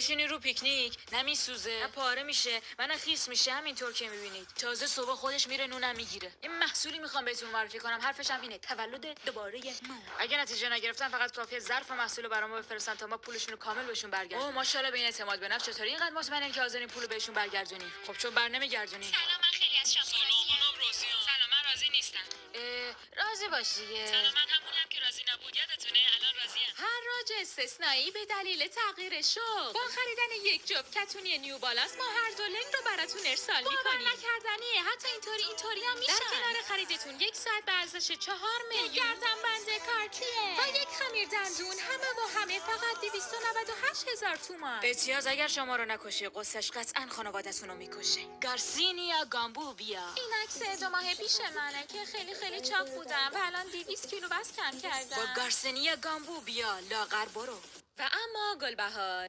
بشینی رو پیکنیک نمیسوزه، نه پاره میشه و نه خیس میشه. همینطور که میبینید تازه صبح خودش میره نونم میگیره. این محصولی میخوام بهتون معرفی کنم، حرفش هم اینه، تولد دوباره نو. اگه نتیجه نگرفتن فقط کافیه ظرف محصول برامو بفرستن تا ما پولشون رو کامل بهشون برگردونیم. اوه ماشاءالله به این اعتماد به نفس چطوری اینقدر مطمئنین که حاضرین پولو بهشون برگردونی؟ خب چون برنمیگردونی. سلام، من خیلی از شما سلام من راضی نیستم. راضی باشی. سلام، من همونم که راضی نبود. یادتونه الان راضیم. هر راج استثنایی به دلیل تغییر شغل. با خریدن یک جفت کتونی نیو بالاس ما هر دو لنگ رو براتون ارسال میکنیم. باور نکردنیه، حتی اینطوری هم میشن. در کنار خریدتون یک ساعت به ارزش 4 میلیون گردن بنده کارتیه و یک خمیر دندون همه با همه فقط 298,000 تومان. اتیاز اگر شما رو نکشه قصهش قطعا خانوادتون رو میکشه. گارسینیا گامبوبیا. این عکس 2 ماه پیش منه که خیلی چاق بودم و الان 200 کیلو وزن کم کردم. با گارسینیا گامبوبیا لاغر برو. و اما گلبهار